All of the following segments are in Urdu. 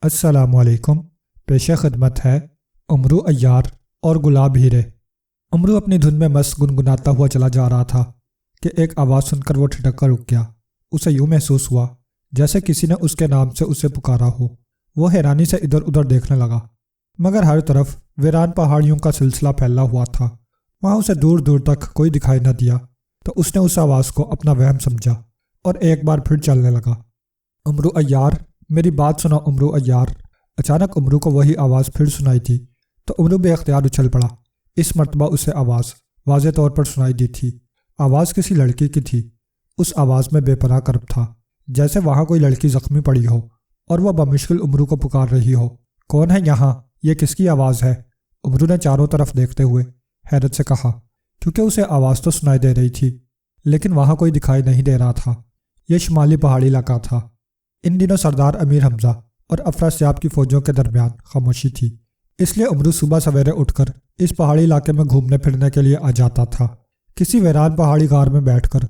السلام علیکم۔ پیش خدمت ہے امرو عیار اور گلاب ہیرے۔ امرو اپنی دھن میں مست گنگناتا ہوا چلا جا رہا تھا کہ ایک آواز سن کر وہ ٹھٹک کر رک گیا۔ اسے یوں محسوس ہوا جیسے کسی نے اس کے نام سے اسے پکارا ہو۔ وہ حیرانی سے ادھر ادھر دیکھنے لگا، مگر ہر طرف ویران پہاڑیوں کا سلسلہ پھیلا ہوا تھا۔ وہاں اسے دور دور تک کوئی دکھائی نہ دیا تو اس نے اس آواز کو اپنا وہم سمجھا اور ایک بار پھر چلنے لگا۔ امرو عیار، میری بات سنا امرو عیار۔ اچانک امرو کو وہی آواز پھر سنائی دی تو امرو بے اختیار اچھل پڑا۔ اس مرتبہ اسے آواز واضح طور پر سنائی دی تھی۔ آواز کسی لڑکی کی تھی۔ اس آواز میں بے پناہ کرب تھا، جیسے وہاں کوئی لڑکی زخمی پڑی ہو اور وہ بمشکل امرو کو پکار رہی ہو۔ کون ہے یہاں؟ یہ کس کی آواز ہے؟ امرو نے چاروں طرف دیکھتے ہوئے حیرت سے کہا، کیونکہ اسے آواز تو سنائی دے رہی تھی لیکن وہاں کوئی دکھائی نہیں دے رہا تھا۔ یہ شمالی پہاڑی علاقہ تھا۔ ان دنوں سردار امیر حمزہ اور افراسیاب کی فوجوں کے درمیان خاموشی تھی، اس لیے امرو صبح سویرے اٹھ کر اس پہاڑی علاقے میں گھومنے پھرنے کے لیے آ جاتا تھا۔ کسی ویران پہاڑی غار میں بیٹھ کر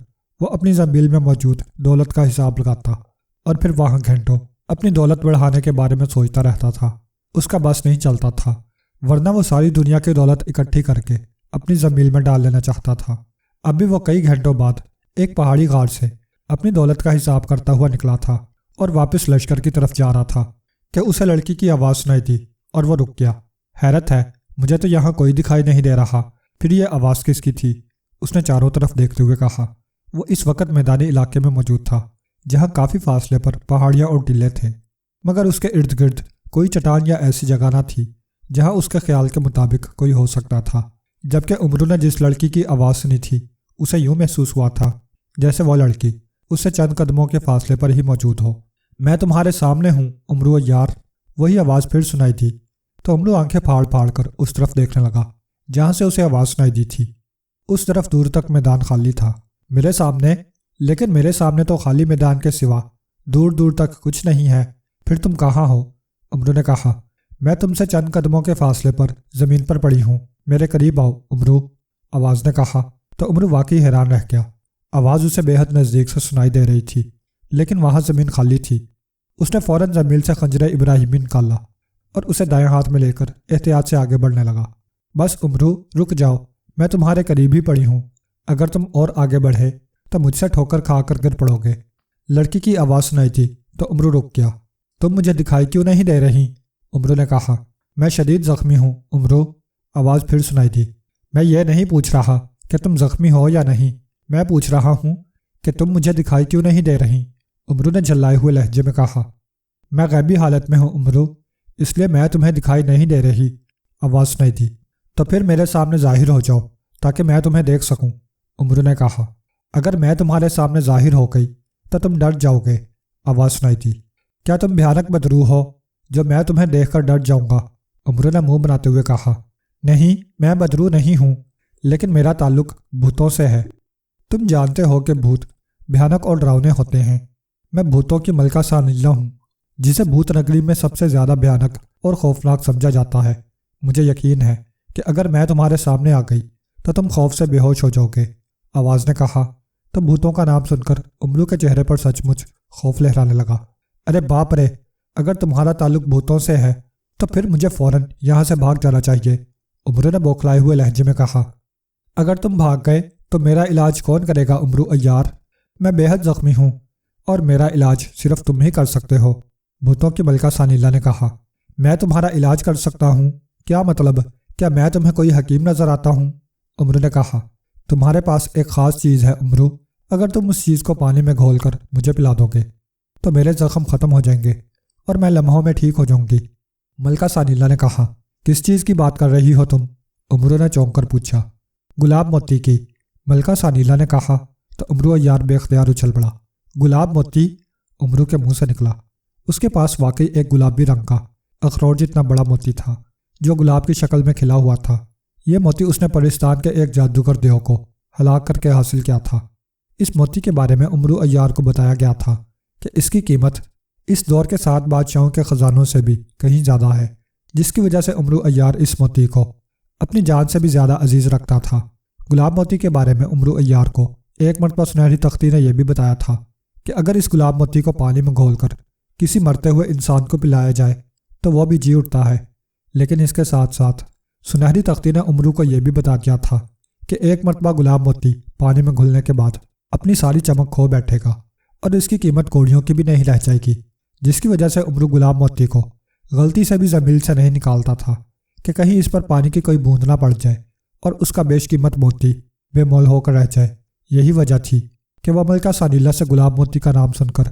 وہ اپنی زنبیل میں موجود دولت کا حساب لگاتا اور پھر وہاں گھنٹوں اپنی دولت بڑھانے کے بارے میں سوچتا رہتا تھا۔ اس کا بس نہیں چلتا تھا، ورنہ وہ ساری دنیا کی دولت اکٹھی کر کے اپنی زنبیل میں ڈال لینا چاہتا تھا۔ اب بھی وہ کئی گھنٹوں بعد ایک پہاڑی غار سے اپنی دولت کا حساب کرتا ہوا نکلا تھا اور واپس لشکر کی طرف جا رہا تھا کہ اسے لڑکی کی آواز سنائی دی اور وہ رک گیا۔ حیرت ہے، مجھے تو یہاں کوئی دکھائی نہیں دے رہا، پھر یہ آواز کس کی تھی؟ اس نے چاروں طرف دیکھتے ہوئے کہا۔ وہ اس وقت میدانی علاقے میں موجود تھا جہاں کافی فاصلے پر پہاڑیاں اور ٹیلے تھے، مگر اس کے ارد گرد کوئی چٹان یا ایسی جگہ نہ تھی جہاں اس کے خیال کے مطابق کوئی ہو سکتا تھا۔ جبکہ امرو نے جس لڑکی کی آواز سنی تھی اسے یوں محسوس ہوا تھا جیسے وہ لڑکی اس سے چند قدموں کے فاصلے پر ہی موجود ہو۔ میں تمہارے سامنے ہوں امرو عیار، وہی آواز پھر سنائی دی تو امرو آنکھیں پھاڑ پھاڑ کر اس طرف دیکھنے لگا جہاں سے اسے آواز سنائی دی تھی۔ اس طرف دور تک میدان خالی تھا۔ میرے سامنے؟ لیکن میرے سامنے تو خالی میدان کے سوا دور دور تک کچھ نہیں ہے، پھر تم کہاں ہو؟ امرو نے کہا، میں تم سے چند قدموں کے فاصلے پر زمین پر پڑی ہوں، میرے قریب آؤ امرو، آواز نے کہا۔ تو امرو واقعی حیران رہ گیا۔ آواز اسے بے حد نزدیک سے سنائی دے رہی تھی لیکن وہاں زمین خالی تھی۔ اس نے فوراً زمین سے خنجر ابراہیمی نکالا اور اسے دائیں ہاتھ میں لے کر احتیاط سے آگے بڑھنے لگا۔ بس امرو، رک جاؤ، میں تمہارے قریب ہی پڑی ہوں، اگر تم اور آگے بڑھے تو مجھ سے ٹھوکر کھا کر گر پڑو گے۔ لڑکی کی آواز سنائی تھی تو امرو رک گیا۔ تم مجھے دکھائی کیوں نہیں دے رہی؟ امرو نے کہا۔ میں شدید زخمی ہوں امرو، آواز پھر سنائی دی۔ میں یہ نہیں پوچھ رہا کہ تم زخمی ہو یا نہیں، میں پوچھ رہا ہوں کہ تم مجھے دکھائی کیوں نہیں دے رہی؟ امرو نے جھلائے ہوئے لہجے میں کہا۔ میں غیبی حالت میں ہوں امرو، اس لیے میں تمہیں دکھائی نہیں دے رہی، آواز سنائی دی۔ تو پھر میرے سامنے ظاہر ہو جاؤ تاکہ میں تمہیں دیکھ سکوں، امرو نے کہا۔ اگر میں تمہارے سامنے ظاہر ہو گئی تو تم ڈر جاؤ گے، آواز سنائی دی۔ کیا تم بھیانک بدرو ہو جو میں تمہیں دیکھ کر ڈر جاؤں گا؟ امرو نے منہ بناتے ہوئے کہا۔ نہیں، میں بدرو نہیں ہوں، لیکن میرا تعلق بھوتوں سے ہے۔ تم جانتے ہو کہ بھوت بھیانک اور ڈراؤنے ہوتے ہیں۔ میں بھوتوں کی ملکہ سانیلا ہوں، جسے بھوت نگری میں سب سے زیادہ بھیانک اور خوفناک سمجھا جاتا ہے۔ مجھے یقین ہے کہ اگر میں تمہارے سامنے آ گئی تو تم خوف سے بے ہوش ہو جاؤ گے، آواز نے کہا۔ تو بھوتوں کا نام سن کر امرو کے چہرے پر سچ مچ خوف لہرانے لگا۔ ارے باپ رے، اگر تمہارا تعلق بھوتوں سے ہے تو پھر مجھے فوراً یہاں سے بھاگ جانا چاہیے، امرو نے بوکھلائے ہوئے لہجے میں کہا۔ اگر تم بھاگ گئے تو میرا علاج کون کرے گا امرو عیار؟ میں بے حد زخمی ہوں اور میرا علاج صرف تم ہی کر سکتے ہو، بھوتوں کی ملکہ سانیلا نے کہا۔ میں تمہارا علاج کر سکتا ہوں؟ کیا مطلب؟ کیا میں تمہیں کوئی حکیم نظر آتا ہوں؟ امرو نے کہا۔ تمہارے پاس ایک خاص چیز ہے امرو، اگر تم اس چیز کو پانی میں گھول کر مجھے پلا دو گے تو میرے زخم ختم ہو جائیں گے اور میں لمحوں میں ٹھیک ہو جاؤں گی، ملکہ سانیلا نے کہا۔ کس چیز کی بات کر رہی ہو تم؟ امرو نے چونک کر پوچھا۔ گلاب موتی کی، ملکہ سانیلا نے کہا تو امرو عیار بے اختیار اچھل پڑا۔ گلاب موتی؟ امرو کے منہ سے نکلا۔ اس کے پاس واقعی ایک گلابی رنگ کا اخروٹ جتنا بڑا موتی تھا جو گلاب کی شکل میں کھلا ہوا تھا۔ یہ موتی اس نے پرستان کے ایک جادوگر دیو کو ہلاک کر کے حاصل کیا تھا۔ اس موتی کے بارے میں امرو عیار کو بتایا گیا تھا کہ اس کی قیمت اس دور کے 7 بادشاہوں کے خزانوں سے بھی کہیں زیادہ ہے، جس کی وجہ سے امرو عیار اس موتی کو اپنی جان سے بھی زیادہ عزیز رکھتا تھا۔ گلاب موتی کے بارے میں امرو عیار کو ایک مرتبہ سنہری تختی نے یہ بھی بتایا تھا کہ اگر اس گلاب موتی کو پانی میں گھول کر کسی مرتے ہوئے انسان کو پلایا جائے تو وہ بھی جی اٹھتا ہے، لیکن اس کے ساتھ ساتھ سنہری تختی نے امرو کو یہ بھی بتا دیا تھا کہ ایک مرتبہ گلاب موتی پانی میں گھلنے کے بعد اپنی ساری چمک کھو بیٹھے گا اور اس کی قیمت کوڑیوں کی بھی نہیں رہ جائے گی، جس کی وجہ سے امرو گلاب موتی کو غلطی سے بھی زمین سے نہیں نکالتا تھا کہ کہیں اس پر پانی کی کوئی بوند نہ پڑ جائے اور اس کا بیش قیمت موتی بے مول ہو کر رہ جائے۔ یہی وجہ تھی کہ وہ ملکہ سانیلا سے گلاب موتی کا نام سن کر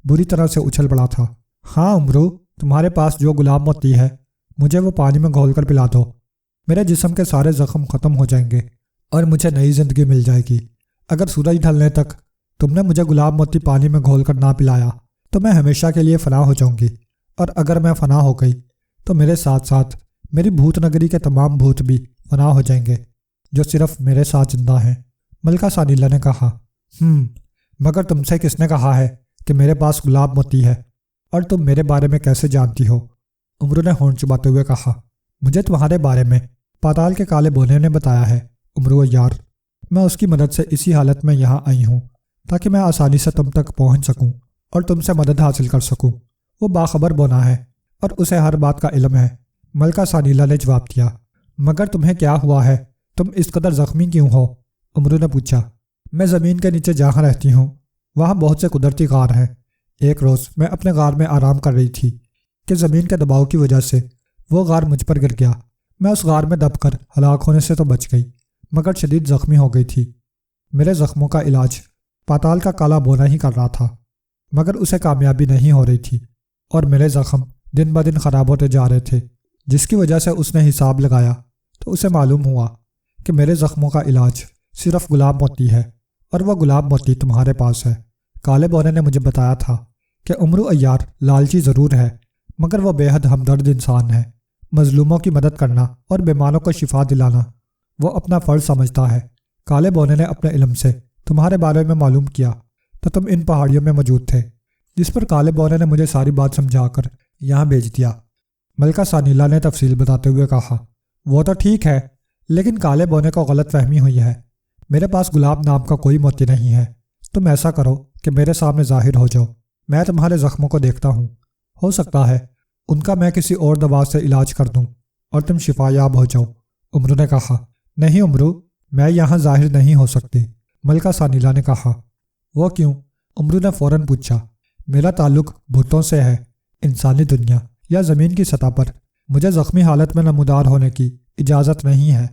بری طرح سے اچھل پڑا تھا۔ ہاں امرو، تمہارے پاس جو گلاب موتی ہے مجھے وہ پانی میں گھول کر پلا دو، میرے جسم کے سارے زخم ختم ہو جائیں گے اور مجھے نئی زندگی مل جائے گی۔ اگر سورج ڈھلنے تک تم نے مجھے گلاب موتی پانی میں گھول کر نہ پلایا تو میں ہمیشہ کے لیے فنا ہو جاؤں گی، اور اگر میں فنا ہو گئی تو میرے ساتھ ساتھ میری بھوت نگری کے تمام بھوت بھی فنا ہو جائیں گے جو صرف میرے ساتھ زندہ ہیں۔ ملکہ سانیلا نے کہا، مگر تم سے کس نے کہا ہے کہ میرے پاس گلاب موتی ہے، اور تم میرے بارے میں کیسے جانتی ہو؟ امرو نے ہونٹ چباتے ہوئے کہا، مجھے تمہارے بارے میں پاتال کے کالے بونے نے بتایا ہے امرو یار، میں اس کی مدد سے اسی حالت میں یہاں آئی ہوں تاکہ میں آسانی سے تم تک پہنچ سکوں اور تم سے مدد حاصل کر سکوں۔ وہ باخبر بونا ہے اور اسے ہر بات کا علم ہے، ملکہ سانیلا نے جواب دیا۔ مگر تمہیں کیا ہوا ہے؟ تم اس قدر زخمی کیوں ہو؟ امرو نے پوچھا۔ میں زمین کے نیچے جہاں رہتی ہوں وہاں بہت سے قدرتی غار ہیں۔ ایک روز میں اپنے غار میں آرام کر رہی تھی کہ زمین کے دباؤ کی وجہ سے وہ غار مجھ پر گر گیا۔ میں اس غار میں دب کر ہلاک ہونے سے تو بچ گئی، مگر شدید زخمی ہو گئی تھی۔ میرے زخموں کا علاج پاتال کا کالا بونا ہی کر رہا تھا، مگر اسے کامیابی نہیں ہو رہی تھی اور میرے زخم دن بدن خراب ہوتے جا رہے تھے، جس کی وجہ سے اس نے حساب لگایا تو اسے معلوم ہوا کہ میرے زخموں کا علاج صرف گلاب موتی ہے، اور وہ گلاب موتی تمہارے پاس ہے۔ کالے بونے نے مجھے بتایا تھا کہ امرو عیار لالچی ضرور ہے، مگر وہ بے حد ہمدرد انسان ہے۔ مظلوموں کی مدد کرنا اور بیماروں کو شفا دلانا وہ اپنا فرض سمجھتا ہے۔ کالے بونے نے اپنے علم سے تمہارے بارے میں معلوم کیا تو تم ان پہاڑیوں میں موجود تھے، جس پر کالے بونے نے مجھے ساری بات سمجھا کر یہاں بھیج دیا۔ ملکہ سانیلا نے تفصیل بتاتے ہوئے کہا، وہ تو ٹھیک ہے، لیکن کالے بونے کو غلط فہمی ہوئی ہے۔ میرے پاس گلاب نام کا کوئی موتی نہیں ہے۔ تم ایسا کرو کہ میرے سامنے ظاہر ہو جاؤ، میں تمہارے زخموں کو دیکھتا ہوں، ہو سکتا ہے ان کا میں کسی اور دوا سے علاج کر دوں اور تم شفا یاب ہو جاؤ۔ امرو نے کہا، نہیں امرو، میں یہاں ظاہر نہیں ہو سکتی۔ ملکہ سانیلا نے کہا، وہ کیوں؟ امرو نے فوراً پوچھا۔ میرا تعلق بھوتوں سے ہے، انسانی دنیا یا زمین کی سطح پر مجھے زخمی حالت میں نمودار ہونے کی اجازت نہیں ہے۔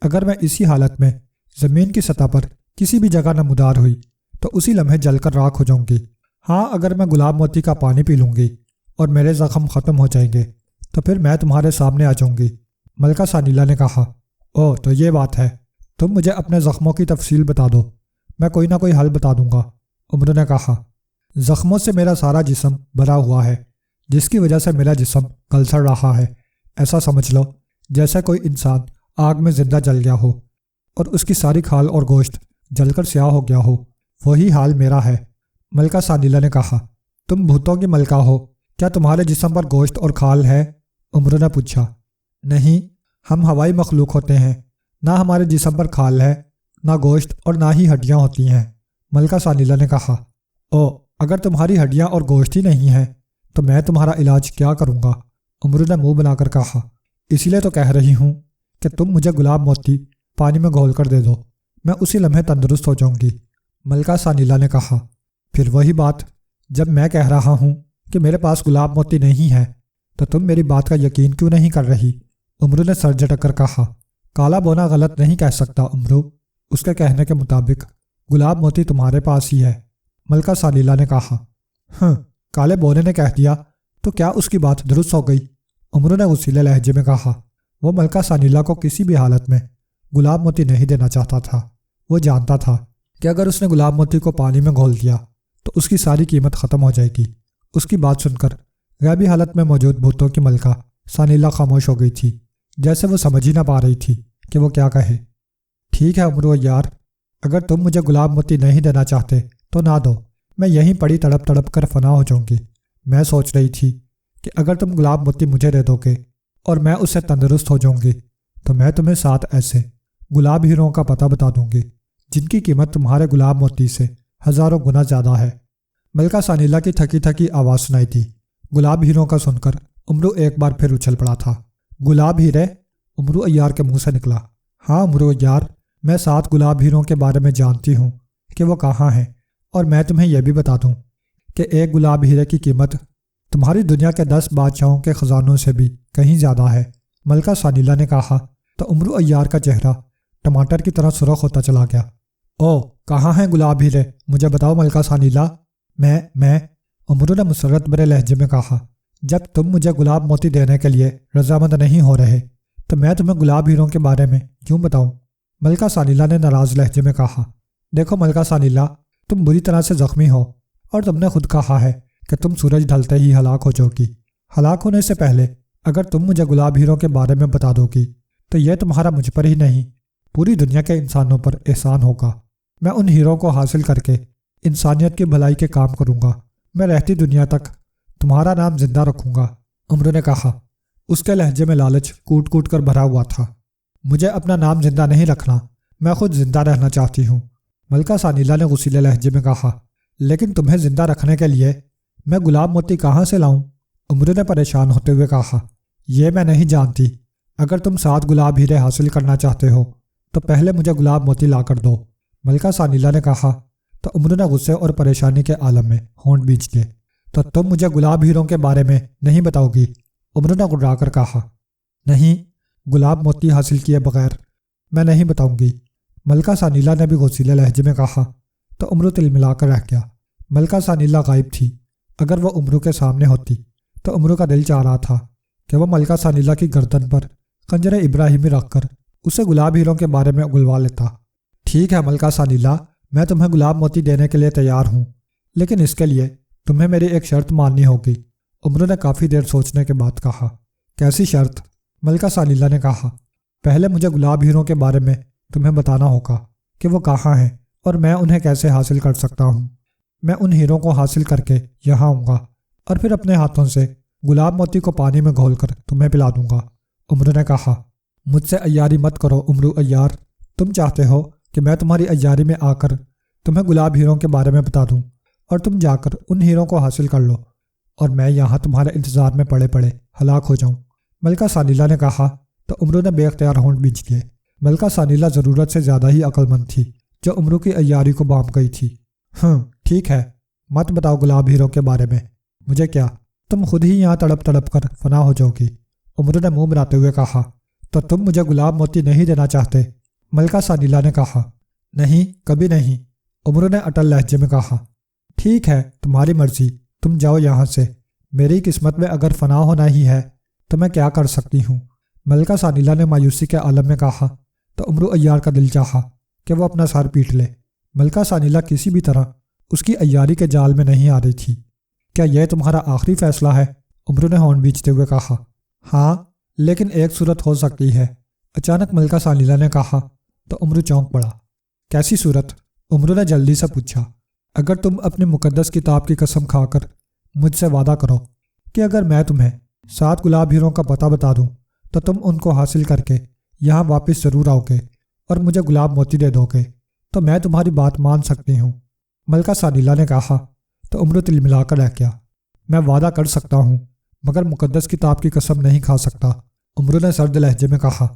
اگر میں اسی حالت میں زمین کی سطح پر کسی بھی جگہ نمودار ہوئی تو اسی لمحے جل کر راکھ ہو جاؤں گی۔ ہاں، اگر میں گلاب موتی کا پانی پی لوں گی اور میرے زخم ختم ہو جائیں گے تو پھر میں تمہارے سامنے آ جاؤں گی۔ ملکہ سانیلا نے کہا، او تو یہ بات ہے، تم مجھے اپنے زخموں کی تفصیل بتا دو، میں کوئی نہ کوئی حل بتا دوں گا۔ امرو نے کہا، زخموں سے میرا سارا جسم بھرا ہوا ہے، جس کی وجہ سے میرا جسم کلسڑ رہا ہے۔ ایسا سمجھ لو جیسے کوئی انسان آگ میں زندہ جل گیا ہو اور اس کی ساری کھال اور گوشت جل کر سیاہ ہو گیا ہو، وہی حال میرا ہے۔ ملکہ سانیلا نے کہا، تم بھوتوں کی ملکہ ہو، کیا تمہارے جسم پر گوشت اور کھال ہے؟ امرو نے پوچھا۔ نہیں، ہم ہوائی مخلوق ہوتے ہیں، نہ ہمارے جسم پر کھال ہے، نہ گوشت اور نہ ہی ہڈیاں ہوتی ہیں۔ ملکہ سانیلا نے کہا، او اگر تمہاری ہڈیاں اور گوشت ہی نہیں ہیں تو میں تمہارا علاج کیا کروں گا؟ امرو نے منہ بنا کر کہا، اسی لیے تو کہہ رہی ہوں کہ تم مجھے گلاب موتی پانی میں گھول کر دے دو، میں اسی لمحے تندرست ہو جاؤں گی۔ ملکہ سانیلا نے کہا، پھر وہی بات، جب میں کہہ رہا ہوں کہ میرے پاس گلاب موتی نہیں ہے تو تم میری بات کا یقین کیوں نہیں کر رہی؟ امرو نے سر جھٹک کر کہا، کالا بونا غلط نہیں کہہ سکتا امرو، اس کے کہنے کے مطابق گلاب موتی تمہارے پاس ہی ہے۔ ملکہ سانیلا نے کہا، کالے بونے نے کہہ دیا تو کیا اس کی بات درست ہو گئی؟ امرو نے غصیلے لہجے میں کہا۔ وہ ملکہ سانیلا کو کسی بھی حالت میں گلاب موتی نہیں دینا چاہتا تھا۔ وہ جانتا تھا کہ اگر اس نے گلاب موتی کو پانی میں گھول دیا تو اس کی ساری قیمت ختم ہو جائے گی۔ اس کی بات سن کر غیبی حالت میں موجود بھوتوں کی ملکہ سانیلا خاموش ہو گئی تھی، جیسے وہ سمجھ ہی نہ پا رہی تھی کہ وہ کیا کہے۔ ٹھیک ہے امرو یار، اگر تم مجھے گلاب موتی نہیں دینا چاہتے تو نہ دو، میں یہیں پڑی تڑپ تڑپ کر فنا ہو جاؤں گی۔ میں سوچ رہی تھی کہ اگر تم گلاب موتی مجھے دے دو گے اور میں اس سے تندرست ہو جاؤں گی تو میں تمہیں 7 ایسے گلاب ہیروں کا پتہ بتا دوں گی جن کی قیمت تمہارے گلاب موتی سے ہزاروں گنا زیادہ ہے۔ ملکہ سانیلا کی تھکی تھکی آواز سنائی تھی۔ گلاب ہیروں کا سن کر امرو ایک بار پھر اچھل پڑا تھا۔ گلاب ہیرے؟ امرو عیار کے منہ سے نکلا۔ ہاں امرو عیار، میں 7 گلاب ہیروں کے بارے میں جانتی ہوں کہ وہ کہاں ہیں، اور میں تمہیں یہ بھی بتا دوں کہ ایک گلاب ہیرے کی قیمت تمہاری دنیا کے 10 بادشاہوں کے خزانوں سے بھی کہیں زیادہ ہے۔ ملکہ ثانیلہ نے کہا تو امرو عیار کا چہرہ ٹماٹر کی طرح سرخ ہوتا چلا گیا۔ او کہاں ہیں گلاب ہیرے؟ مجھے بتاؤ ملکہ ثانیلہ۔ میں امرو نے مسرت بھرے لہجے میں کہا، جب تم مجھے گلاب موتی دینے کے لیے رضامند نہیں ہو رہے تو میں تمہیں گلاب ہیروں کے بارے میں کیوں بتاؤں؟ ملکہ ثانیلہ نے ناراض لہجے میں کہا، دیکھو ملکہ ثانیلہ، تم بری طرح سے زخمی ہو اور تم نے خود کہا ہے کہ تم سورج ڈھلتے ہی ہلاک ہو جاؤ گی۔ ہلاک ہونے سے پہلے اگر تم مجھے گلاب ہیروں کے بارے میں بتا دو گی تو یہ تمہارا مجھ پر ہی نہیں پوری دنیا کے انسانوں پر احسان ہوگا۔ میں ان ہیروں کو حاصل کر کے انسانیت کی بھلائی کے کام کروں گا۔ میں رہتی دنیا تک تمہارا نام زندہ رکھوں گا۔ امرو نے کہا۔ اس کے لہجے میں لالچ کوٹ کوٹ کر بھرا ہوا تھا۔ مجھے اپنا نام زندہ نہیں رکھنا، میں خود زندہ رہنا چاہتی ہوں۔ ملکہ ثانیلہ نے غصیلے لہجے میں کہا، لیکن تمہیں زندہ رکھنے کے لیے میں گلاب موتی کہاں سے لاؤں؟ امرو نے پریشان ہوتے ہوئے کہا، یہ میں نہیں جانتی۔ اگر تم 7 گلاب ہیرے حاصل کرنا چاہتے ہو تو پہلے مجھے گلاب موتی لا کر دو۔ ملکہ ثانیلہ نے کہا تو امرو نے غصے اور پریشانی کے عالم میں ہونٹ بیچ دیے۔ تو تم مجھے گلاب ہیروں کے بارے میں نہیں بتاؤ گی؟ امرو نے گڑا کر کہا، نہیں، گلاب موتی حاصل کیے بغیر میں نہیں بتاؤں گی۔ ملکہ ثانیلہ نے بھی غصیلے لہجے میں کہا تو امرو تلملا کر رہ گیا۔ ملکہ ثانیلہ غائب تھی۔ اگر وہ امرو کے سامنے ہوتی تو امرو کا دل چاہ رہا تھا کہ وہ ملکہ ثانیلہ کی گردن پر خنجر ابراہیمی رکھ کر اسے گلاب ہیروں کے بارے میں اگلوا لیتا۔ ٹھیک ہے ملکہ ثانیلہ، میں تمہیں گلاب موتی دینے کے لیے تیار ہوں، لیکن اس کے لیے تمہیں میری ایک شرط ماننی ہوگی۔ امرو نے کافی دیر سوچنے کے بعد کہا، کیسی شرط؟ ملکہ ثانیلہ نے کہا، پہلے مجھے گلاب ہیروں کے بارے میں تمہیں بتانا ہوگا کہ وہ کہاں ہیں اور میں انہیں کیسے حاصل کر سکتا ہوں۔ میں ان ہیروں کو حاصل کر کے یہاں آؤں گا اور پھر اپنے ہاتھوں سے گلاب موتی کو پانی میں گھول کر تمہیں پلا دوں گا۔ امرو نے کہا، مجھ سے عیاری مت کرو امرو عیار۔ تم چاہتے ہو کہ میں تمہاری عیاری میں آ کر تمہیں گلاب ہیروں کے بارے میں بتا دوں اور تم جا کر ان ہیروں کو حاصل کر لو اور میں یہاں تمہارے انتظار میں پڑے پڑے ہلاک ہو جاؤں۔ ملکہ ثانیلہ نے کہا تو امرو نے بے اختیار ہونٹ بیچ دیے۔ ملکہ ثانیلہ ضرورت سے زیادہ ہی عقل مند تھی جو امرو کی عیاری کو بانپ گئی تھی۔ ٹھیک ہے، مت بتاؤ گلاب ہیروں کے بارے میں، مجھے کیا، تم خود ہی یہاں تڑپ تڑپ کر فنا ہو جاؤ گی۔ امرو نے منہ بناتے ہوئے کہا، تو تم مجھے گلاب موتی نہیں دینا چاہتے؟ ملکہ ثانیلہ نے کہا، نہیں، کبھی نہیں۔ امرو نے اٹل لہجے میں کہا، ٹھیک ہے، تمہاری مرضی، تم جاؤ یہاں سے۔ میری قسمت میں اگر فنا ہونا ہی ہے تو میں کیا کر سکتی ہوں؟ ملکہ ثانیلہ نے مایوسی کے عالم میں کہا تو امرو عیار کا دل چاہا کہ وہ اپنا سر پیٹ لے۔ ملکہ ثانیلہ کسی بھی طرح اس کی عیاری کے جال میں نہیں آ رہی تھی۔ کیا یہ تمہارا آخری فیصلہ ہے؟ امرو نے ہونٹ بیچتے ہوئے کہا۔ ہاں، لیکن ایک صورت ہو سکتی ہے، اچانک ملکہ ثانیلہ نے کہا تو امرو چونک پڑا۔ کیسی صورت؟ امرو نے جلدی سے پوچھا۔ اگر تم اپنی مقدس کتاب کی قسم کھا کر مجھ سے وعدہ کرو کہ اگر میں تمہیں 7 گلاب ہیروں کا پتہ بتا دوں تو تم ان کو حاصل کر کے یہاں واپس ضرور آؤ گے اور مجھے گلاب موتی دے دو گے تو میں تمہاری بات مان سکتی ہوں۔ ملکہ ثانیلہ نے کہا تو امرو تلملا کر رہ گیا۔ میں وعدہ کر سکتا ہوں مگر مقدس کتاب کی قسم نہیں کھا سکتا۔ امرو نے سرد لہجے میں کہا،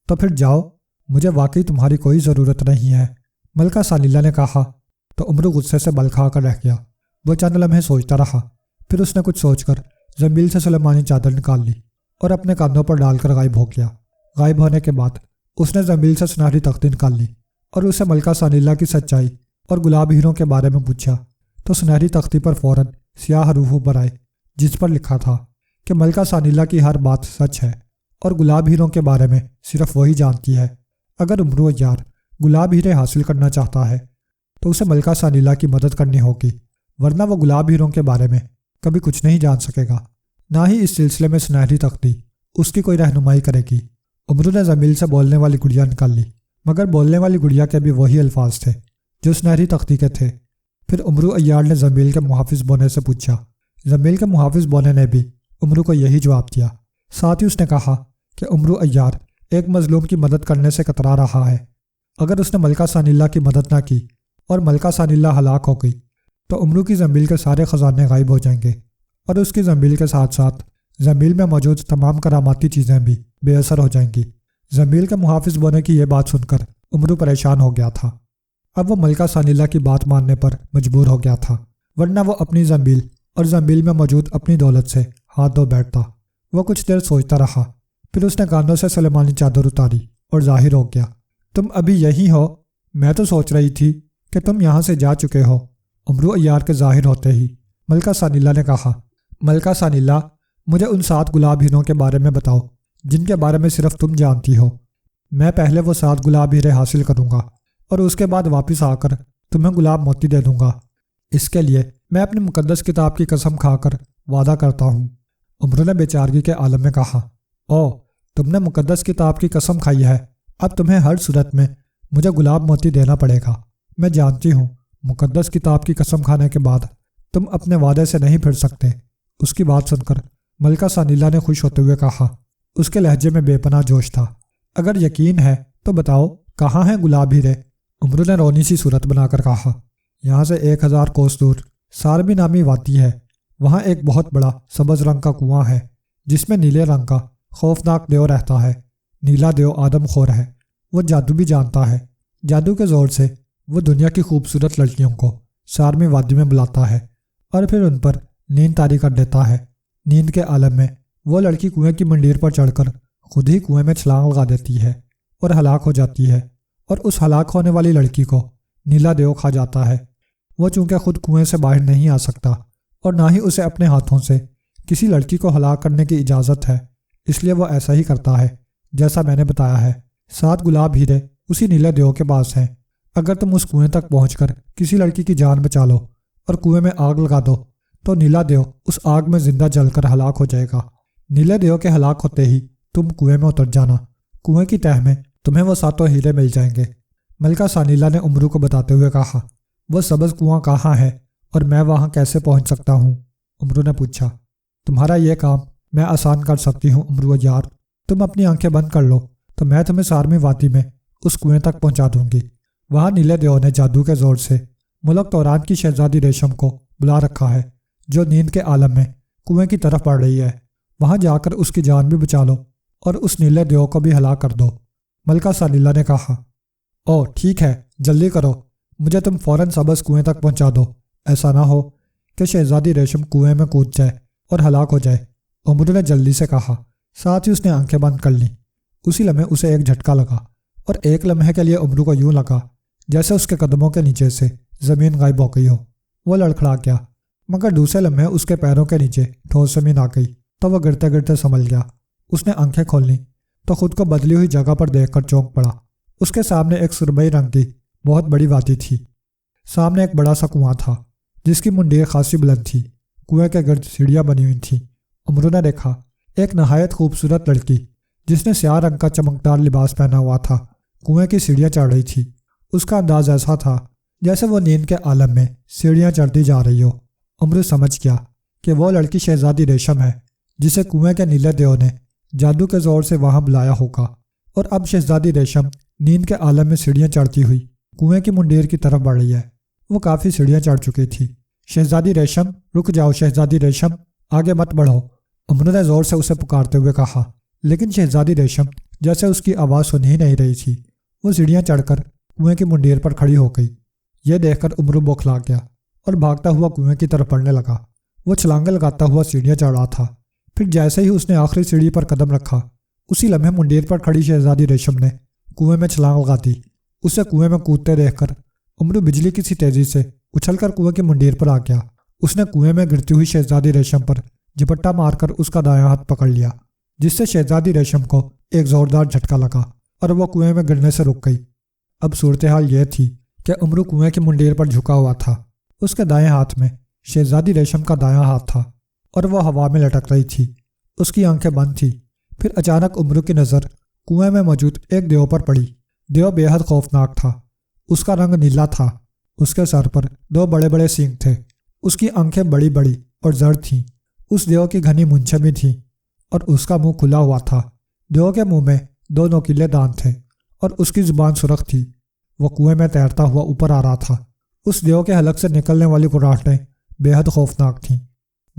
تو پھر جاؤ، مجھے واقعی تمہاری کوئی ضرورت نہیں ہے۔ ملکہ ثانیلہ نے کہا تو امرو غصے سے بل کھا کر رہ گیا۔ وہ چند لمحے سوچتا رہا، پھر اس نے کچھ سوچ کر زنبیل سے سلیمانی چادر نکال لی اور اپنے کاندھوں پر ڈال کر غائب ہو گیا۔ غائب ہونے کے بعد اس نے زنبیل سے سنہری تختی نکال لی اور اسے ملکہ ثانیلہ کی سچائی اور گلاب ہیروں کے بارے میں پوچھا تو سنہری تختی پر فوراً سیاہ حروف اوپر آئے جس پر لکھا تھا کہ ملکہ ثانیلہ کی ہر بات سچ ہے اور گلاب ہیروں کے بارے میں صرف وہی جانتی ہے۔ اگر امرو عیار گلاب ہیرے حاصل کرنا چاہتا ہے تو اسے ملکہ ثانیلہ کی مدد کرنی ہوگی، ورنہ وہ گلاب ہیروں کے بارے میں کبھی کچھ نہیں جان سکے گا، نہ ہی اس سلسلے میں سنہری تختی اس کی کوئی رہنمائی کرے گی۔ امرو نے زنبیل سے بولنے والی گڑیا نکال لی، مگر بولنے والی گڑیا کے بھی وہی الفاظ تھے جو سنہری تختی کے تھے۔ پھر امرو عیار نے زنبیل کے محافظ بونے سے پوچھا۔ زنبیل کے محافظ بونے نے بھی امرو کو یہی جواب دیا۔ ساتھ ہی اس نے کہا کہ امرو عیار ایک مظلوم کی مدد کرنے سے کترا رہا ہے۔ اگر اس نے ملکہ ثانیلہ کی مدد نہ کی اور ملکہ ثانیلہ ہلاک ہو گئی تو امرو کی زنبیل کے سارے خزانے غائب ہو جائیں گے اور اس کی زنبیل کے ساتھ ساتھ زنبیل میں موجود تمام کراماتی چیزیں بھی بے اثر ہو جائیں گی۔ زنبیل کے محافظ بونے کی یہ بات سن کر امرو پریشان ہو گیا تھا۔ اب وہ ملکہ ثانیہ کی بات ماننے پر مجبور ہو گیا تھا، ورنہ وہ اپنی زنبیل اور زنبیل میں موجود اپنی دولت سے ہاتھ دھو بیٹھتا۔ وہ کچھ دیر سوچتا رہا، پھر اس نے کاندھوں سے سلیمانی چادر اتاری اور ظاہر ہو گیا۔ تم ابھی یہی ہو؟ میں تو سوچ رہی تھی کہ تم یہاں سے جا چکے ہو۔ امرو عیار کے ظاہر ہوتے ہی ملکہ ثانیہ نے کہا، ملکہ ثانیہ، مجھے ان 7 گلاب ہیروں کے بارے میں بتاؤ جن کے بارے میں صرف تم جانتی ہو۔ میں پہلے وہ 7 گلاب ہیرے حاصل کروں گا اور اس کے بعد واپس آ کر تمہیں گلاب موتی دے دوں گا۔ اس کے لیے میں اپنی مقدس کتاب کی قسم کھا کر وعدہ کرتا ہوں۔ امرو نے بے چارگی کے عالم میں کہا، او، تم نے مقدس کتاب کی قسم کھائی ہے؟ اب تمہیں ہر صورت میں مجھے گلاب موتی دینا پڑے گا۔ میں جانتی ہوں مقدس کتاب کی قسم کھانے کے بعد تم اپنے وعدے سے نہیں پھر سکتے۔ اس کی بات سن کر ملکہ ثانیہ نے خوش ہوتے ہوئے کہا۔ اس کے لہجے میں بے پناہ جوش تھا۔ اگر یقین ہے تو بتاؤ کہاں ہیں گلاب ہیرے؟ امرو نے رونی سی صورت بنا کر کہا، یہاں سے 1000 کوس دور ساربی نامی وادی ہے، وہاں ایک بہت بڑا سبز رنگ کا کنواں ہے جس میں نیلے رنگ کا خوفناک دیو رہتا ہے۔ نیلا دیو آدم خور ہے، وہ جادو بھی جانتا ہے۔ جادو کے زور سے وہ دنیا کی خوبصورت لڑکیوں کو سارمی وادی میں بلاتا ہے اور پھر ان پر نیند طاری کر دیتا ہے۔ نیند کے عالم میں وہ لڑکی کنویں کی منڈیر پر چڑھ کر خود ہی کنویں میں چھلانگ لگا دیتی ہے اور ہلاک ہو جاتی ہے، اور اس ہلاک ہونے والی لڑکی کو نیلا دیو کھا جاتا ہے۔ وہ چونکہ خود کنویں سے باہر نہیں آ سکتا اور نہ ہی اسے اپنے ہاتھوں سے کسی لڑکی کو ہلاک کرنے کی اجازت ہے، اس لیے وہ ایسا ہی کرتا ہے جیسا میں نے بتایا ہے۔ 7 گلاب ہیرے اسی نیلے دیو کے پاس ہیں۔ اگر تم اس کنویں تک پہنچ کر کسی لڑکی کی جان بچا لو اور کنویں میں آگ لگا دو تو نیلا دیو اس آگ میں زندہ جل کر ہلاک ہو جائے گا۔ نیلے دیو کے ہلاک ہوتے ہی تم کنویں میں اتر جانا، کنویں کی تہہ میں تمہیں وہ 7 ہیرے مل جائیں گے۔ ملکہ ثانیہ نے امرو کو بتاتے ہوئے کہا، وہ سبز کنواں کہاں ہے اور میں وہاں کیسے پہنچ سکتا ہوں؟ امرو نے پوچھا، تمہارا یہ کام میں آسان کر سکتی ہوں امرو یار، تم اپنی آنکھیں بند کر لو تو میں تمہیں سارمی وادی میں اس کنویں تک پہنچا دوں گی۔ وہاں نیلے دیو نے جادو کے زور سے ملک توران کی شہزادی ریشم کو بلا رکھا ہے جو نیند کے عالم میں کنویں کی طرف بڑھ رہی ہے۔ وہاں جا کر اس کی جان بھی بچا لو اور اس نیلے دیو کو بھی ہلاک کر دو۔ ملکہ ثانیہ نے کہا، او ٹھیک ہے، جلدی کرو، مجھے تم فوراً سبز کنویں تک پہنچا دو، ایسا نہ ہو کہ شہزادی ریشم کنویں میں کود جائے اور ہلاک ہو جائے۔ امرو نے جلدی سے کہا، ساتھ ہی اس نے آنکھیں بند کر لیں۔ اسی لمحے اسے ایک جھٹکا لگا اور ایک لمحے کے لیے امرو کو یوں لگا جیسے اس کے قدموں کے نیچے سے زمین غائب ہو گئی ہو۔ وہ لڑکھڑا گیا، مگر دوسرے لمحے اس کے پیروں کے نیچے ٹھوس زمین آ گئی تو وہ گرتے گرتے سنبھل گیا۔ اس نے آنکھیں کھول لیں تو خود کو بدلی ہوئی جگہ پر دیکھ کر چونک پڑا۔ اس کے سامنے ایک سرمئی رنگ کی بہت بڑی وادی تھی۔ سامنے ایک بڑا سا کنواں تھا جس کی منڈیر خاصی بلند تھی۔ کنویں کے گرد سیڑھیاں بنی ہوئی تھیں۔ امرو نے دیکھا ایک نہایت خوبصورت لڑکی جس نے سیاہ رنگ کا چمکدار لباس پہنا ہوا تھا کنویں کی سیڑھیاں چڑھ رہی تھی۔ اس کا انداز ایسا تھا جیسے وہ نیند کے عالم میں سیڑھیاں چڑھتی جا رہی ہو۔ امرو سمجھ گیا کہ وہ لڑکی شہزادی ریشم ہے جسے کنویں کے نیلے دیو نے جادو کے زور سے وہاں بلایا ہوگا، اور اب شہزادی ریشم نیند کے عالم میں سیڑھیاں چڑھتی ہوئی کنویں کی منڈیر کی طرف بڑھ رہی ہے۔ وہ کافی سیڑھیاں چڑھ چکی تھی۔ شہزادی ریشم، رک جاؤ شہزادی ریشم، آگے مت بڑھو، امرو نے زور سے اسے پکارتے ہوئے کہا، لیکن شہزادی ریشم جیسے اس کی آواز سن ہی نہیں رہی تھی۔ وہ سیڑھیاں چڑھ کر کنویں کی منڈیر پر کھڑی ہو گئی۔ یہ دیکھ کر امرو بوکھلا گیا اور بھاگتا ہوا کنویں کی طرف بڑھنے لگا۔ وہ چھلانگیں لگاتا ہوا سیڑھیاں چڑھ رہا تھا۔ پھر جیسے ہی اس نے آخری سیڑھی پر قدم رکھا، اسی لمحے منڈیر پر کھڑی شہزادی ریشم نے کنویں میں چھلانگ لگا دی۔ اسے کنویں میں کودتے دیکھ کر امرو بجلی کی سی تیزی سے اچھل کر کنویں کی منڈیر پر آ گیا۔ اس نے کنویں میں گرتی ہوئی شہزادی ریشم پر جھپٹا مار کر اس کا دایاں ہاتھ پکڑ لیا، جس سے شہزادی ریشم کو ایک زوردار جھٹکا لگا اور وہ کنویں میں گرنے سے رک گئی۔ اب صورتحال یہ تھی کہ امرو کنویں کی منڈیر پر جھکا ہوا تھا۔ اس کے دائیں ہاتھ میں شہزادی ریشم کا دایاں ہاتھ تھا اور وہ ہوا میں لٹک رہی تھی۔ اس کی آنکھیں بند تھیں۔ پھر اچانک امرو کی نظر کنویں میں موجود ایک دیو پر پڑی۔ دیو بے حد خوفناک تھا۔ اس کا رنگ نیلا تھا۔ اس کے سر پر 2 بڑے بڑے سینگ تھے۔ اس کی آنکھیں بڑی بڑی اور زرد تھیں۔ اس دیو کی گھنی مونچھیں بھی تھیں اور اس کا منہ کھلا ہوا تھا۔ دیو کے منہ میں 2 نوکیلے دانت تھے اور اس کی زبان سرخ تھی۔ وہ کنویں میں تیرتا ہوا اوپر آ رہا تھا۔ اس دیو کے حلق سے نکلنے والی کراہٹیں بے حد خوفناک تھیں۔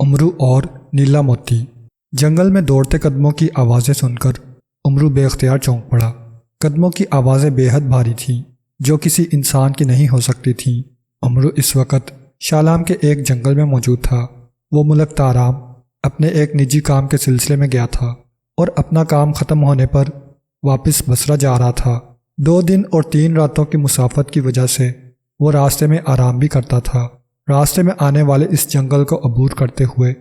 امرو اور نیلا موتی۔ جنگل میں دوڑتے قدموں کی آوازیں سن کر امرو بے اختیار چونک پڑا۔ قدموں کی آوازیں بے حد بھاری تھیں، جو کسی انسان کی نہیں ہو سکتی تھیں۔ امرو اس وقت شالام کے ایک جنگل میں موجود تھا۔ وہ ملک تارام اپنے ایک نجی کام کے سلسلے میں گیا تھا اور اپنا کام ختم ہونے پر واپس بصرہ جا رہا تھا۔ 2 دن اور 3 راتوں کی مسافت کی وجہ سے وہ راستے میں آرام بھی کرتا تھا۔ راستے میں آنے والے اس جنگل کو عبور کرتے ہوئے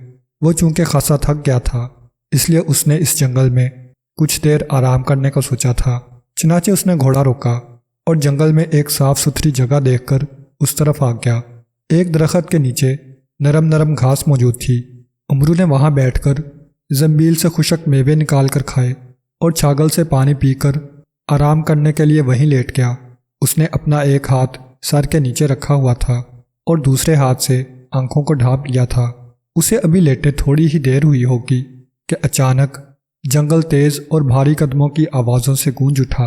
وہ چونکہ خاصا تھک گیا تھا، اس لیے اس نے اس جنگل میں کچھ دیر آرام کرنے کا سوچا تھا۔ چنانچہ اس نے گھوڑا روکا اور جنگل میں ایک صاف ستھری جگہ دیکھ کر اس طرف آ گیا۔ ایک درخت کے نیچے نرم نرم گھاس موجود تھی۔ امرو نے وہاں بیٹھ کر زنبیل سے خشک میوے نکال کر کھائے اور چھاگل سے پانی پی کر آرام کرنے کے لیے وہیں لیٹ گیا۔ اس نے اپنا ایک ہاتھ سر کے نیچے رکھا ہوا تھا اور دوسرے ہاتھ سے آنکھوں کو ڈھانپ لیا تھا۔ اسے ابھی لیٹے تھوڑی ہی دیر ہوئی ہوگی کہ اچانک جنگل تیز اور بھاری قدموں کی آوازوں سے گونج اٹھا۔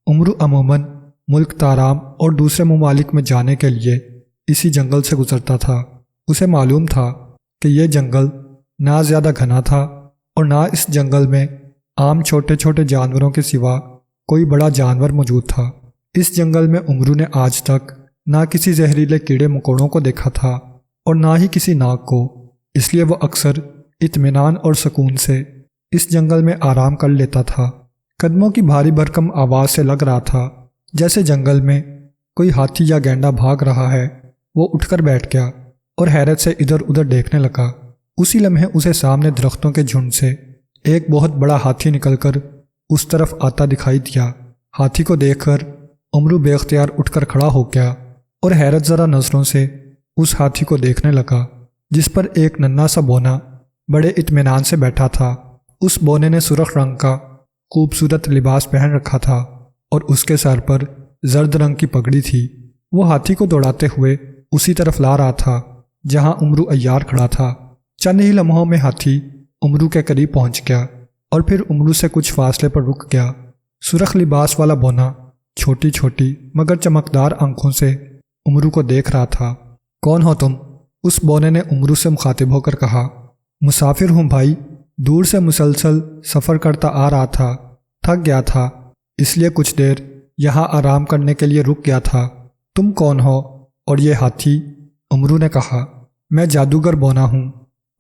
امرو عموماً ملک تارام اور دوسرے ممالک میں جانے کے لیے اسی جنگل سے گزرتا تھا۔ اسے معلوم تھا کہ یہ جنگل نہ زیادہ گھنا تھا اور نہ اس جنگل میں عام چھوٹے چھوٹے جانوروں کے سوا کوئی بڑا جانور موجود تھا۔ اس جنگل میں امرو نے آج تک نہ کسی زہریلے کیڑے مکوڑوں کو دیکھا تھا اور نہ ہی کسی ناگ کو، اس لیے وہ اکثر اطمینان اور سکون سے اس جنگل میں آرام کر لیتا تھا۔ قدموں کی بھاری بھرکم آواز سے لگ رہا تھا جیسے جنگل میں کوئی ہاتھی یا گینڈا بھاگ رہا ہے۔ وہ اٹھ کر بیٹھ گیا اور حیرت سے ادھر ادھر دیکھنے لگا۔ اسی لمحے اسے سامنے درختوں کے جھنڈ سے ایک بہت بڑا ہاتھی نکل کر اس طرف آتا دکھائی دیا۔ ہاتھی کو دیکھ کر امرو بے اختیار اٹھ کر کھڑا ہو گیا اور حیرت زدہ نظروں سے اس ہاتھی کو دیکھنے لگا، جس پر ایک ننھا سا بونا بڑے اطمینان سے بیٹھا تھا۔ اس بونے نے سرخ رنگ کا خوبصورت لباس پہن رکھا تھا اور اس کے سر پر زرد رنگ کی پگڑی تھی۔ وہ ہاتھی کو دوڑاتے ہوئے اسی طرف لا رہا تھا جہاں امرو عیار کھڑا تھا۔ چند ہی لمحوں میں ہاتھی امرو کے قریب پہنچ گیا اور پھر امرو سے کچھ فاصلے پر رک گیا۔ سرخ لباس والا بونا چھوٹی چھوٹی مگر چمکدار آنکھوں سے امرو کو دیکھ رہا تھا۔ کون ہو تم؟ اس بونے نے امرو سے مخاطب ہو کر کہا۔ مسافر ہوں بھائی، دور سے مسلسل سفر کرتا آ رہا تھا، تھک گیا تھا، اس لیے کچھ دیر یہاں آرام کرنے کے لیے رک گیا تھا۔ تم کون ہو اور یہ ہاتھی؟ امرو نے کہا، میں جادوگر بونا ہوں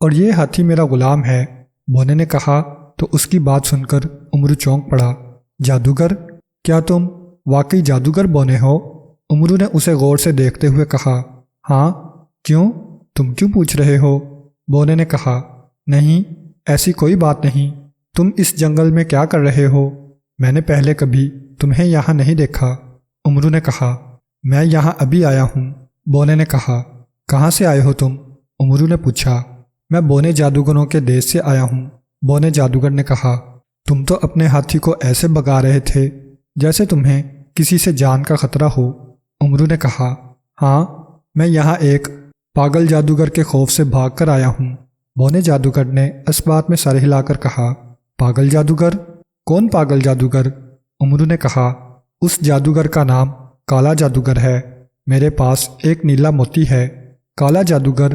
اور یہ ہاتھی میرا غلام ہے۔ بونے نے کہا تو اس کی بات سن کر امرو چونک پڑا۔ جادوگر؟ کیا تم واقعی جادوگر بونے ہو؟ امرو نے اسے غور سے دیکھتے ہوئے کہا۔ ہاں، کیوں؟ تم کیوں پوچھ رہے ہو؟ بونے نے کہا۔ نہیں، ایسی کوئی بات نہیں۔ تم اس جنگل میں کیا کر رہے ہو؟ میں نے پہلے کبھی تمہیں یہاں نہیں دیکھا۔ امرو نے کہا، میں یہاں ابھی آیا ہوں۔ بونے نے کہا، کہاں سے آئے ہو تم؟ امرو نے پوچھا۔ میں بونے جادوگروں کے دیش سے آیا ہوں۔ بونے جادوگر نے کہا، تم تو اپنے ہاتھی کو ایسے بگا رہے تھے جیسے تمہیں کسی سے جان کا خطرہ ہو۔ امرو نے کہا، ہاں، میں یہاں ایک پاگل جادوگر کے خوف سے بھاگ کر آیا ہوں۔ بونے جادوگر نے اس بات میں سر ہلا کر کہا، پاگل جادوگر؟ کون پاگل جادوگر؟ امرو نے کہا، اس جادوگر کا نام کالا جادوگر ہے۔ میرے پاس ایک نیلا موتی ہے۔ کالا جادوگر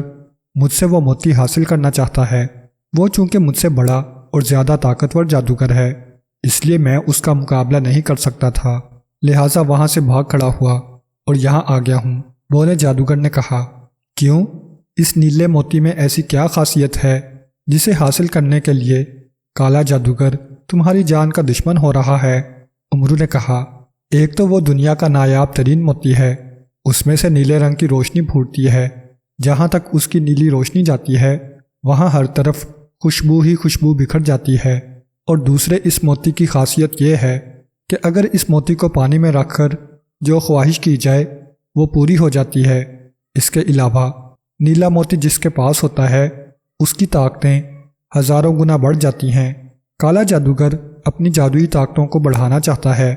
مجھ سے وہ موتی حاصل کرنا چاہتا ہے۔ وہ چونکہ مجھ سے بڑا اور زیادہ طاقتور جادوگر ہے، اس لیے میں اس کا مقابلہ نہیں کر سکتا تھا، لہٰذا وہاں سے بھاگ کھڑا ہوا اور یہاں آ گیا ہوں۔ بونے جادوگر نے کہا، کیوں؟ اس نیلے موتی میں ایسی کیا خاصیت ہے جسے حاصل کرنے کے لیے کالا جادوگر تمہاری جان کا دشمن ہو رہا ہے؟ امرو نے کہا، ایک تو وہ دنیا کا نایاب ترین موتی ہے، اس میں سے نیلے رنگ کی روشنی پھوٹتی ہے، جہاں تک اس کی نیلی روشنی جاتی ہے وہاں ہر طرف خوشبو ہی خوشبو بکھر جاتی ہے۔ اور دوسرے اس موتی کی خاصیت یہ ہے کہ اگر اس موتی کو پانی میں رکھ کر جو خواہش کی جائے وہ پوری ہو جاتی ہے۔ اس کے علاوہ نیلا موتی جس کے پاس ہوتا ہے اس کی طاقتیں ہزاروں گنا بڑھ جاتی ہیں۔ کالا جادوگر اپنی جادوئی طاقتوں کو بڑھانا چاہتا ہے،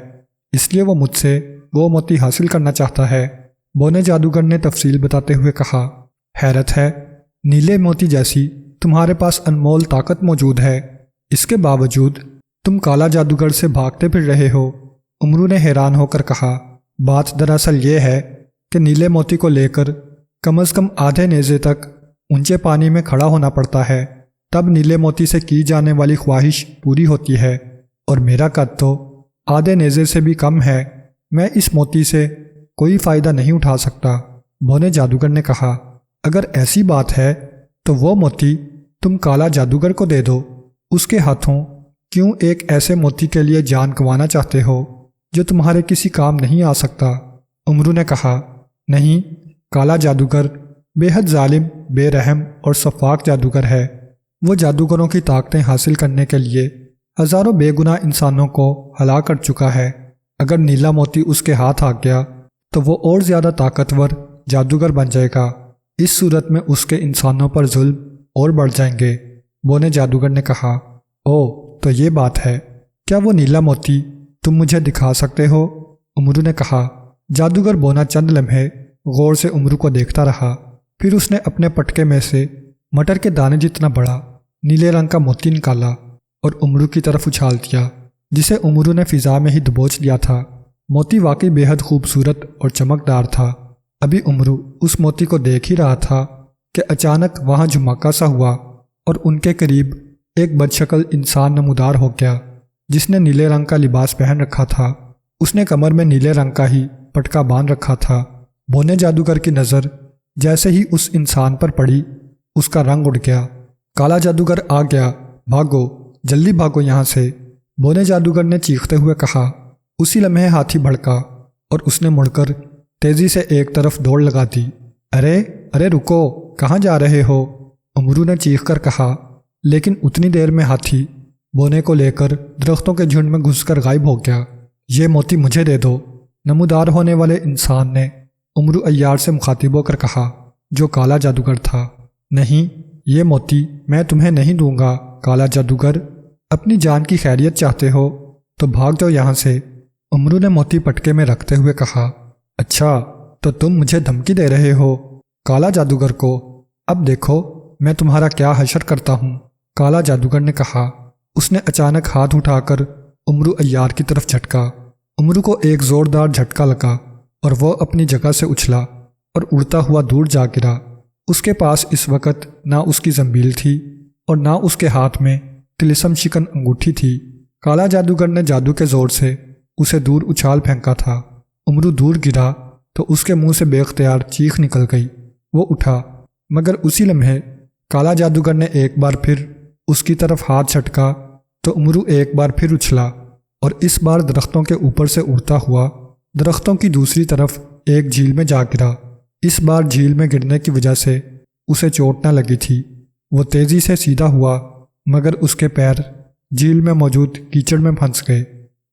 اس لیے وہ مجھ سے وہ موتی حاصل کرنا چاہتا ہے۔ بونے جادوگر نے تفصیل بتاتے ہوئے کہا، حیرت ہے، نیلے موتی جیسی تمہارے پاس انمول طاقت موجود ہے، اس کے باوجود تم کالا جادوگر سے بھاگتے پھر رہے ہو۔ امرو نے حیران ہو کر کہا، بات دراصل یہ ہے کہ نیلے موتی کو لے کر کم از کم آدھے نیزے تک اونچے پانی میں کھڑا ہونا پڑتا ہے، تب نیلے موتی سے کی جانے والی خواہش پوری ہوتی ہے، اور میرا قد تو آدھے نیزے سے بھی کم ہے، میں اس موتی سے کوئی فائدہ نہیں اٹھا سکتا۔ بونے جادوگر نے کہا، اگر ایسی بات ہے تو وہ موتی تم کالا جادوگر کو دے دو، اس کے ہاتھوں کیوں ایک ایسے موتی کے لیے جان گنوانا چاہتے ہو جو تمہارے کسی کام نہیں آ سکتا؟ امرو نے کہا، نہیں، کالا جادوگر بے حد ظالم، بے رحم اور سفاک جادوگر ہے۔ وہ جادوگروں کی طاقتیں حاصل کرنے کے لیے ہزاروں بے گناہ انسانوں کو ہلاک کر چکا ہے۔ اگر نیلا موتی اس کے ہاتھ آ گیا تو وہ اور زیادہ طاقتور جادوگر بن جائے گا، اس صورت میں اس کے انسانوں پر ظلم اور بڑھ جائیں گے۔ بونے جادوگر نے کہا، او تو یہ بات ہے، کیا وہ نیلا موتی تم مجھے دکھا سکتے ہو؟ امرو نے کہا۔ جادوگر بونا چند لمحے غور سے امرو کو دیکھتا رہا، پھر اس نے اپنے پٹکے میں سے مٹر کے دانے جتنا بڑا نیلے رنگ کا موتی نکالا اور امرو کی طرف اچھال دیا، جسے امرو نے فضا میں ہی دبوچ لیا تھا۔ موتی واقعی بے حد خوبصورت اور چمکدار تھا۔ ابھی امرو اس موتی کو دیکھ ہی رہا تھا کہ اچانک وہاں جھماکا سا ہوا اور ان کے قریب ایک بدشکل انسان نمودار ہو گیا، جس نے نیلے رنگ کا لباس پہن رکھا تھا۔ اس نے کمر میں نیلے رنگ کا ہی پٹکا باندھ رکھا تھا۔ بونے جادوگر کی نظر جیسے ہی اس انسان پر پڑی، اس کا رنگ اڑ گیا۔ کالا جادوگر آ گیا، بھاگو، جلدی بھاگو یہاں سے، بونے جادوگر نے چیختے ہوئے کہا۔ اسی لمحے ہاتھی بھڑکا اور اس نے مڑ کر تیزی سے ایک طرف دوڑ لگا دی۔ ارے رکو، کہاں جا رہے ہو؟ امرو نے چیخ کر کہا، لیکن اتنی دیر میں ہاتھی بونے کو لے کر درختوں کے جھنڈ میں گھس کر غائب ہو گیا۔ یہ موتی مجھے دے دو، نمودار ہونے والے انسان نے امرو عیار سے مخاطب ہو کر کہا، جو کالا جادوگر تھا۔ نہیں، یہ موتی میں تمہیں نہیں دوں گا کالا جادوگر، اپنی جان کی خیریت چاہتے ہو تو بھاگ جاؤ یہاں سے۔ امرو نے موتی پٹکے میں رکھتے ہوئے کہا، اچھا تو تم مجھے دھمکی دے رہے ہو کالا جادوگر کو، اب دیکھو میں تمہارا کیا حشر کرتا ہوں، کالا جادوگر نے کہا۔ اس نے اچانک ہاتھ اٹھا کر امرو عیار کی طرف جھٹکا۔ امرو کو ایک زوردار جھٹکا لگا اور وہ اپنی جگہ سے اچھلا اور اڑتا ہوا دور جا گرا۔ اس کے پاس اس وقت نہ اس کی زنبیل تھی اور نہ اس کے ہاتھ میں طلسم شکن انگوٹھی تھی۔ کالا جادوگر نے جادو کے زور سے اسے دور اچھال پھینکا تھا۔ امرو دور گرا تو اس کے منہ سے بے اختیار چیخ نکل گئی۔ وہ اٹھا، مگر اسی لمحے کالا جادوگر نے ایک بار پھر اس کی طرف ہاتھ جھٹکا تو امرو ایک بار پھر اچھلا اور اس بار درختوں کے اوپر سے اڑتا ہوا درختوں کی دوسری طرف ایک جھیل میں جا گرا۔ اس بار جھیل میں گرنے کی وجہ سے اسے چوٹ نہ لگی تھی۔ وہ تیزی سے سیدھا ہوا، مگر اس کے پیر جھیل میں موجود کیچڑ میں پھنس گئے۔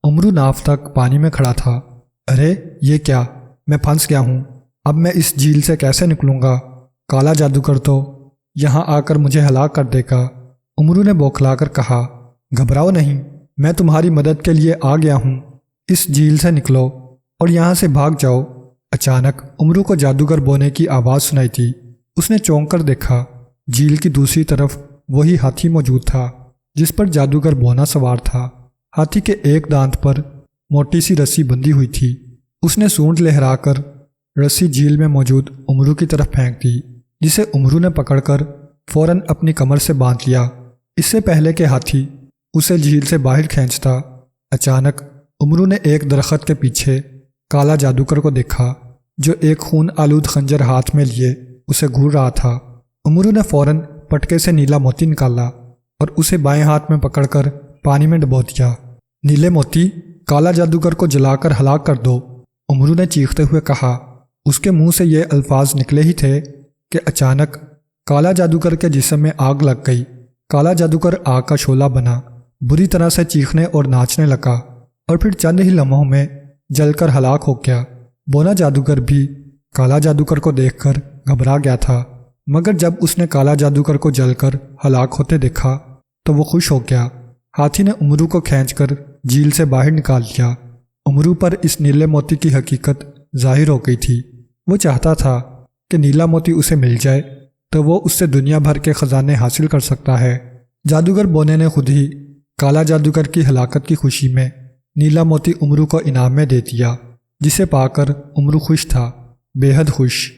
امرو ناف تک پانی میں کھڑا تھا۔ ارے یہ کیا، میں پھنس گیا ہوں، اب میں اس جھیل سے کیسے نکلوں گا؟ کالا جادوگر تو یہاں آ کر مجھے ہلاک کر دے گا۔ امرو نے بوکھلا کر کہا، گھبراؤ نہیں، میں تمہاری مدد کے لیے آ گیا ہوں، اس جھیل سے نکلو اور یہاں سے بھاگ جاؤ۔ اچانک امرو کو جادوگر بونے کی آواز سنائی تھی۔ اس نے چونک کر دیکھا، جھیل کی دوسری طرف وہی ہاتھی موجود تھا جس پر جادوگر بونا سوار تھا۔ ہاتھی کے ایک دانت پر موٹی سی رسی بندھی ہوئی تھی۔ اس نے سونڈ لہرا کر رسی جھیل میں موجود امرو کی طرف پھینک دی، جسے امرو نے پکڑ کر فوراً اپنی کمر سے باندھ لیا، اس سے پہلے کہ ہاتھی اسے جھیل سے باہر کھینچتا۔ اچانک امرو نے ایک درخت کے پیچھے کالا جادوگر کو دیکھا، جو ایک خون آلود خنجر ہاتھ میں لیے اسے گھور رہا تھا۔ امرو نے فوراً پٹکے سے نیلا موتی نکالا اور اسے بائیں ہاتھ میں پکڑ کر پانی میں ڈبو دیا۔ نیلے موتی، کالا جادوگر کو جلا کر ہلاک کر دو، امرو نے چیختے ہوئے کہا۔ اس کے منہ سے یہ الفاظ نکلے ہی تھے کہ اچانک کالا جادوگر کے جسم میں آگ لگ گئی۔ کالا جادوگر آگ کا شعلہ بنا، بری طرح سے چیخنے اور ناچنے لگا اور پھر چند ہی لمحوں میں جل کر ہلاک ہو گیا۔ بونا جادوگر بھی کالا جادوگر کو دیکھ کر گھبرا گیا تھا، مگر جب اس نے کالا جادوگر کو جل کر ہلاک ہوتے دیکھا تو وہ خوش ہو گیا۔ ہاتھی نے امرو کو کھینچ کر جھیل سے باہر نکال لیا۔ امرو پر اس نیلے موتی کی حقیقت ظاہر ہو گئی تھی۔ وہ چاہتا تھا کہ نیلا موتی اسے مل جائے تو وہ اس سے دنیا بھر کے خزانے حاصل کر سکتا ہے۔ جادوگر بونے نے خود ہی کالا جادوگر کی ہلاکت کی خوشی میں نیلا موتی امرو کو انعام میں دے دیا، جسے پا کر امرو خوش تھا، بے حد خوش۔